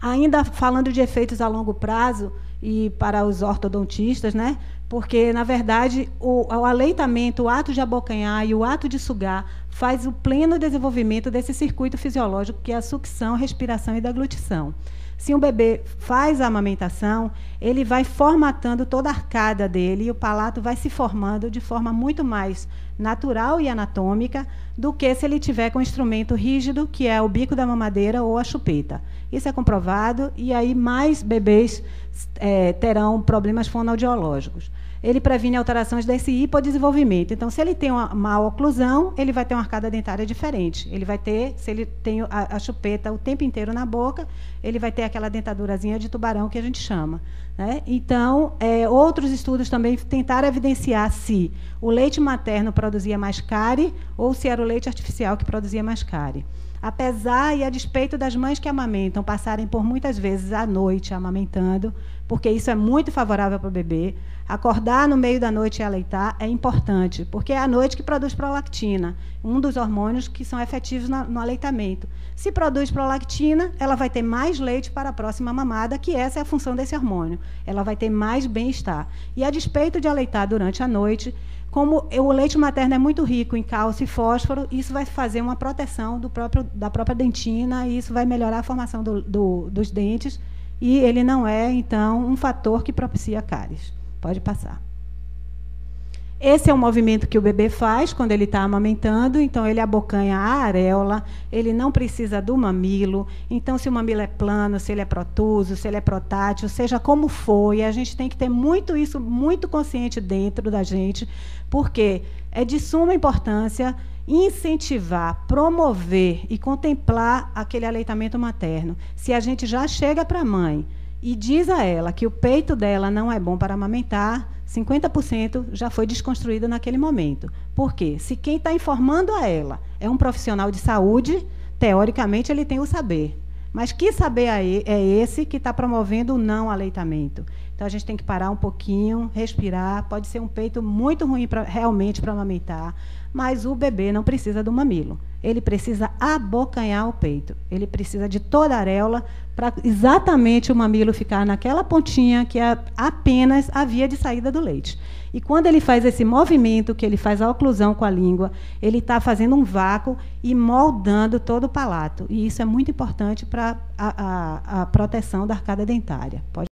Ainda falando de efeitos a longo prazo, e para os ortodontistas, né? Porque, na verdade, o aleitamento, o ato de abocanhar e o ato de sugar faz o pleno desenvolvimento desse circuito fisiológico, que é a sucção, respiração e deglutição. Se um bebê faz a amamentação, ele vai formatando toda a arcada dele e o palato vai se formando de forma muito mais natural e anatômica do que se ele tiver com um instrumento rígido, que é o bico da mamadeira ou a chupeta. Isso é comprovado, e aí mais bebês terão problemas fonoaudiológicos. Ele previne alterações desse hipodesenvolvimento. Então, se ele tem uma má oclusão, ele vai ter uma arcada dentária diferente. Ele vai ter, se ele tem a chupeta o tempo inteiro na boca, ele vai ter aquela dentadurazinha de tubarão que a gente chama, né? Então, outros estudos também tentaram evidenciar se o leite materno produzia mais cárie ou se era o leite artificial que produzia mais cárie. Apesar e a despeito das mães que amamentam passarem por muitas vezes à noite amamentando, porque isso é muito favorável para o bebê, acordar no meio da noite e aleitar é importante, porque é a noite que produz prolactina, um dos hormônios que são efetivos no aleitamento. Se produz prolactina, ela vai ter mais leite para a próxima mamada, que essa é a função desse hormônio. Ela vai ter mais bem-estar. E a despeito de aleitar durante a noite, como o leite materno é muito rico em cálcio e fósforo, isso vai fazer uma proteção da própria dentina, e isso vai melhorar a formação dos dentes, e ele não é, então, um fator que propicia cáries. Pode passar. Esse é o movimento que o bebê faz quando ele está amamentando. Então, ele abocanha a areola, ele não precisa do mamilo. Então, se o mamilo é plano, se ele é protuso, se ele é protátil, seja como for, e a gente tem que ter isso muito consciente dentro da gente, porque é de suma importância incentivar, promover e contemplar aquele aleitamento materno. Se a gente já chega para a mãe e diz a ela que o peito dela não é bom para amamentar, 50% já foi desconstruído naquele momento. Por quê? Se quem está informando a ela é um profissional de saúde, teoricamente ele tem o saber. Mas que saber é esse que está promovendo o não aleitamento? Então, a gente tem que parar um pouquinho, respirar. Pode ser um peito muito ruim realmente para amamentar, mas o bebê não precisa do mamilo. Ele precisa abocanhar o peito. Ele precisa de toda a areola para exatamente o mamilo ficar naquela pontinha que é apenas a via de saída do leite. E quando ele faz esse movimento, que ele faz a oclusão com a língua, ele está fazendo um vácuo e moldando todo o palato. E isso é muito importante para a proteção da arcada dentária. Pode.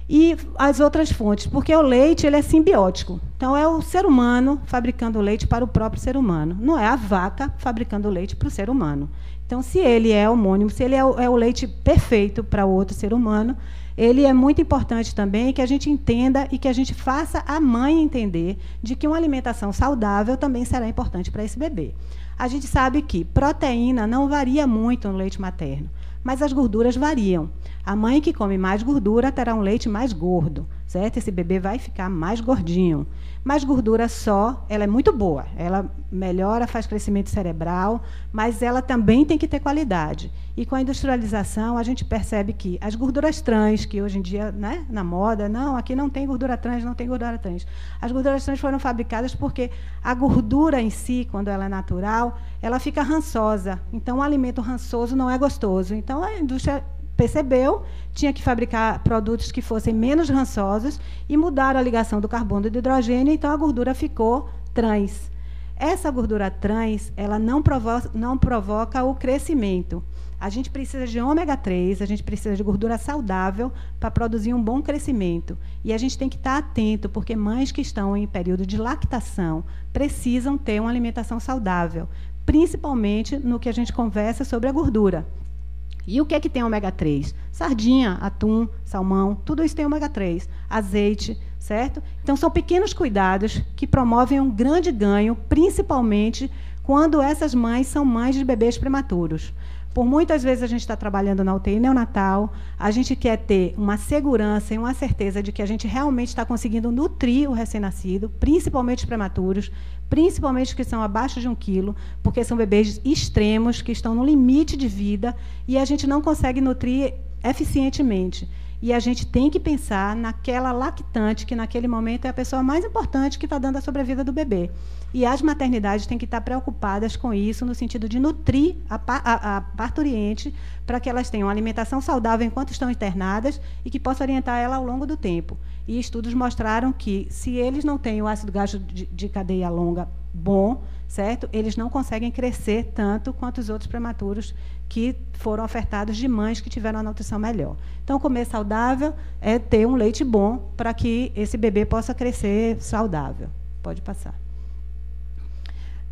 E as outras fontes, porque o leite ele é simbiótico. Então, é o ser humano fabricando o leite para o próprio ser humano. Não é a vaca fabricando o leite para o ser humano. Então, se ele é homônimo, se ele é o leite perfeito para o outro ser humano, ele é muito importante também que a gente entenda e que a gente faça a mãe entender de que uma alimentação saudável também será importante para esse bebê. A gente sabe que proteína não varia muito no leite materno, mas as gorduras variam. A mãe que come mais gordura terá um leite mais gordo, certo? Esse bebê vai ficar mais gordinho. Mas gordura só, ela é muito boa. Ela melhora, faz crescimento cerebral, mas ela também tem que ter qualidade. E com a industrialização, a gente percebe que as gorduras trans, que hoje em dia, né, na moda, não, aqui não tem gordura trans, não tem gordura trans. As gorduras trans foram fabricadas porque a gordura em si, quando ela é natural, ela fica rançosa. Então, o alimento rançoso não é gostoso. Então, a indústria percebeu, tinha que fabricar produtos que fossem menos rançosos e mudaram a ligação do carbono e do hidrogênio, então a gordura ficou trans. Essa gordura trans, ela não provoca o crescimento. A gente precisa de ômega 3, a gente precisa de gordura saudável para produzir um bom crescimento. E a gente tem que estar atento, porque mães que estão em período de lactação precisam ter uma alimentação saudável, principalmente no que a gente conversa sobre a gordura. E o que é que tem ômega 3? Sardinha, atum, salmão, tudo isso tem ômega 3. Azeite, certo? Então, são pequenos cuidados que promovem um grande ganho, principalmente quando essas mães são mães de bebês prematuros. Por muitas vezes a gente está trabalhando na UTI neonatal, a gente quer ter uma segurança e uma certeza de que a gente realmente está conseguindo nutrir o recém-nascido, principalmente os prematuros, principalmente os que são abaixo de 1 quilo, porque são bebês extremos, que estão no limite de vida, e a gente não consegue nutrir eficientemente. E a gente tem que pensar naquela lactante, que naquele momento é a pessoa mais importante que está dando a sobrevida do bebê. E as maternidades têm que estar preocupadas com isso, no sentido de nutrir a parturiente para que elas tenham uma alimentação saudável enquanto estão internadas e que possa orientar ela ao longo do tempo. E estudos mostraram que, se eles não têm o ácido gástrico de cadeia longa bom, certo? Eles não conseguem crescer tanto quanto os outros prematuros que foram ofertados de mães que tiveram uma nutrição melhor. Então, comer saudável é ter um leite bom para que esse bebê possa crescer saudável. Pode passar.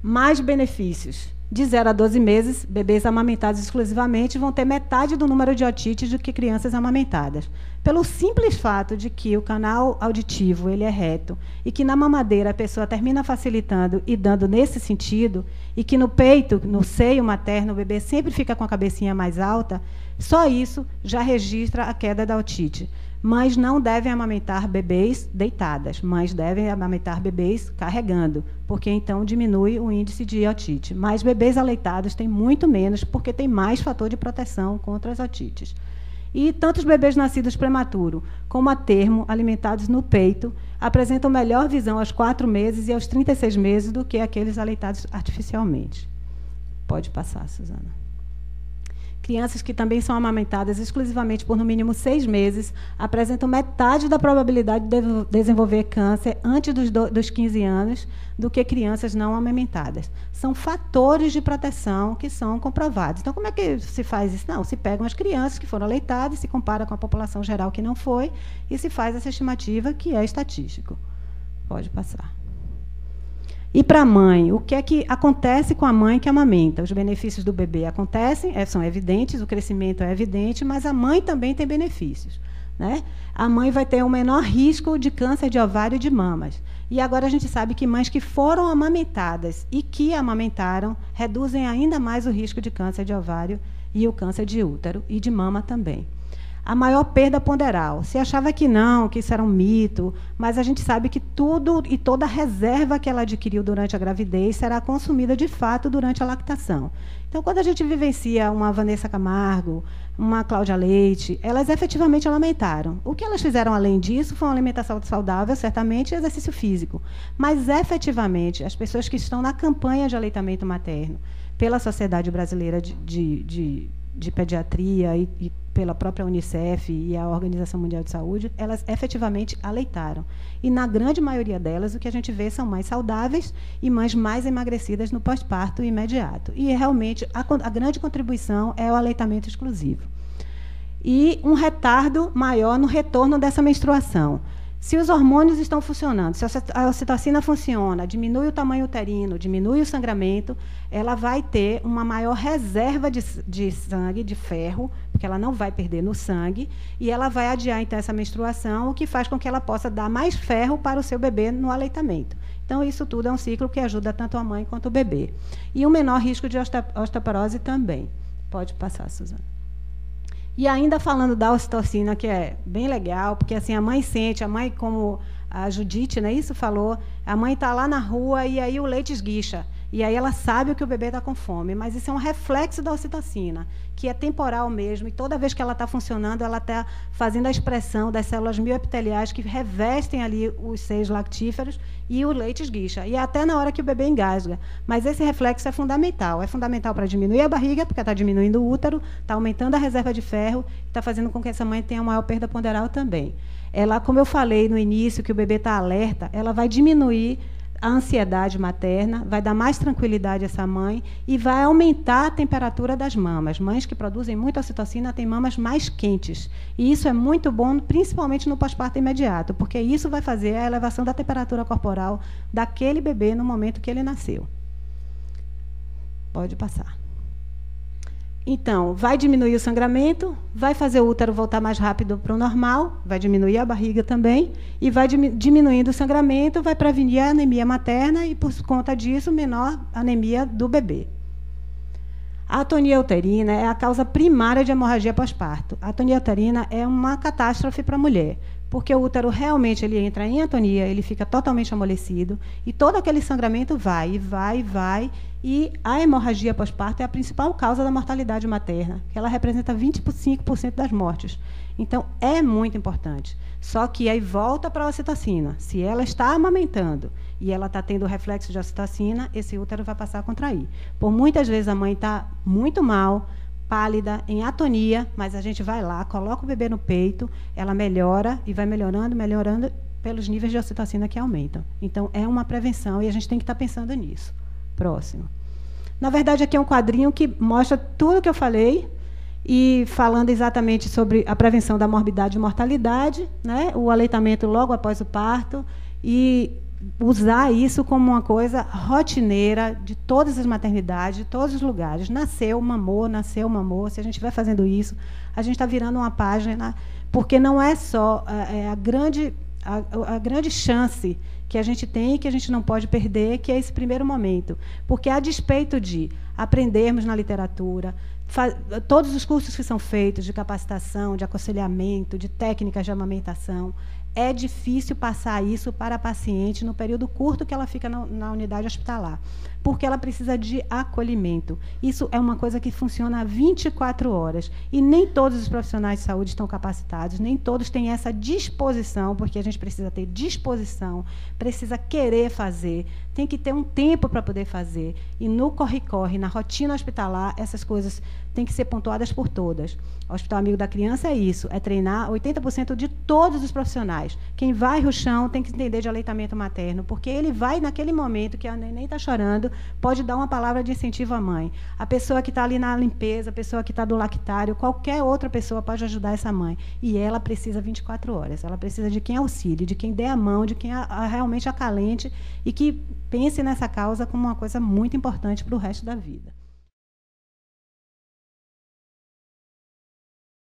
Mais benefícios. De 0 a 12 meses, bebês amamentados exclusivamente vão ter metade do número de otites do que crianças amamentadas. Pelo simples fato de que o canal auditivo ele é reto e que na mamadeira a pessoa termina facilitando e dando nesse sentido, e que no peito, no seio materno, o bebê sempre fica com a cabecinha mais alta, só isso já registra a queda da otite. Mães não devem amamentar bebês deitadas, mães devem amamentar bebês carregando, porque então diminui o índice de otite. Mas bebês aleitados têm muito menos, porque tem mais fator de proteção contra as otites. E tanto os bebês nascidos prematuro como a termo, alimentados no peito, apresentam melhor visão aos 4 meses e aos 36 meses do que aqueles aleitados artificialmente. Pode passar, Suzana. Crianças que também são amamentadas exclusivamente por no mínimo 6 meses apresentam metade da probabilidade de desenvolver câncer antes dos 15 anos do que crianças não amamentadas. São fatores de proteção que são comprovados. Então, como é que se faz isso? Não, se pegam as crianças que foram aleitadas, se compara com a população geral que não foi, e se faz essa estimativa que é estatístico. Pode passar. E para a mãe, o que é que acontece com a mãe que amamenta? Os benefícios do bebê acontecem, são evidentes, o crescimento é evidente, mas a mãe também tem benefícios, né? A mãe vai ter um menor risco de câncer de ovário e de mamas. E agora a gente sabe que mães que foram amamentadas e que amamentaram reduzem ainda mais o risco de câncer de ovário e o câncer de útero e de mama também. A maior perda ponderal. Se achava que não, que isso era um mito, mas a gente sabe que tudo e toda a reserva que ela adquiriu durante a gravidez será consumida de fato durante a lactação. Então, quando a gente vivencia uma Vanessa Camargo, uma Cláudia Leite, elas efetivamente amamentaram. O que elas fizeram além disso foi uma alimentação saudável, certamente, e exercício físico. Mas, efetivamente, as pessoas que estão na campanha de aleitamento materno, pela Sociedade Brasileira de Pediatria e pela própria Unicef e a Organização Mundial de Saúde, elas efetivamente aleitaram. E, na grande maioria delas, o que a gente vê são mães saudáveis e mães mais emagrecidas no pós-parto imediato. E, realmente, a grande contribuição é o aleitamento exclusivo. E um retardo maior no retorno dessa menstruação. Se os hormônios estão funcionando, se a ocitocina funciona, diminui o tamanho uterino, diminui o sangramento, ela vai ter uma maior reserva de sangue, de ferro, porque ela não vai perder no sangue, e ela vai adiar, então, essa menstruação, o que faz com que ela possa dar mais ferro para o seu bebê no aleitamento. Então, isso tudo é um ciclo que ajuda tanto a mãe quanto o bebê. E um menor risco de osteoporose também. Pode passar, Suzana. E ainda falando da ocitocina, que é bem legal, porque assim a mãe sente, a mãe, como a Judite, né, isso falou, a mãe está lá na rua e aí o leite esguicha. E aí ela sabe que o bebê está com fome, mas isso é um reflexo da ocitocina, que é temporal mesmo, e toda vez que ela está funcionando, ela está fazendo a expressão das células mioepiteliais que revestem ali os seios lactíferos e o leite esguicha, e até na hora que o bebê engasga. Mas esse reflexo é fundamental para diminuir a barriga, porque está diminuindo o útero, está aumentando a reserva de ferro, está fazendo com que essa mãe tenha maior perda ponderal também. Ela, como eu falei no início, que o bebê está alerta, ela vai diminuir a ansiedade materna, vai dar mais tranquilidade a essa mãe e vai aumentar a temperatura das mamas. Mães que produzem muita ocitocina têm mamas mais quentes. E isso é muito bom, principalmente no pós-parto imediato, porque isso vai fazer a elevação da temperatura corporal daquele bebê no momento que ele nasceu. Pode passar. Então, vai diminuir o sangramento, vai fazer o útero voltar mais rápido para o normal, vai diminuir a barriga também, e vai diminuindo o sangramento, vai prevenir a anemia materna e, por conta disso, menor anemia do bebê. A atonia uterina é a causa primária de hemorragia pós-parto. A atonia uterina é uma catástrofe para a mulher, porque o útero realmente ele entra em atonia, ele fica totalmente amolecido, e todo aquele sangramento vai, e a hemorragia pós-parto é a principal causa da mortalidade materna, que ela representa 25% das mortes. Então, é muito importante. Só que aí volta para a ocitocina. Se ela está amamentando e ela está tendo reflexo de ocitocina, esse útero vai passar a contrair. Por muitas vezes a mãe está muito mal, pálida, em atonia, mas a gente vai lá, coloca o bebê no peito, ela melhora e vai melhorando pelos níveis de ocitocina que aumentam. Então, é uma prevenção e a gente tem que estar pensando nisso. Próximo. Na verdade, aqui é um quadrinho que mostra tudo o que eu falei, e falando exatamente sobre a prevenção da morbidade e mortalidade, né, o aleitamento logo após o parto, e usar isso como uma coisa rotineira de todas as maternidades, de todos os lugares. Nasceu, mamou, se a gente vai fazendo isso, a gente está virando uma página, porque não é só a grande chance que a gente tem e que a gente não pode perder, que é esse primeiro momento. Porque, a despeito de aprendermos na literatura, todos os cursos que são feitos de capacitação, de aconselhamento, de técnicas de amamentação, é difícil passar isso para a paciente no período curto que ela fica na unidade hospitalar, porque ela precisa de acolhimento. Isso é uma coisa que funciona 24 horas, e nem todos os profissionais de saúde estão capacitados, nem todos têm essa disposição, porque a gente precisa ter disposição, precisa querer fazer, tem que ter um tempo para poder fazer. E no corre-corre, na rotina hospitalar, essas coisas têm que ser pontuadas por todas. O Hospital Amigo da Criança é isso, é treinar 80% de todos os profissionais. Quem vai no chão tem que entender de aleitamento materno, porque ele vai, naquele momento que a neném está chorando, pode dar uma palavra de incentivo à mãe. A pessoa que está ali na limpeza, a pessoa que está do lactário, qualquer outra pessoa pode ajudar essa mãe. E ela precisa 24 horas. Ela precisa de quem auxilie, de quem dê a mão, de quem realmente acalente e que pense nessa causa como uma coisa muito importante para o resto da vida.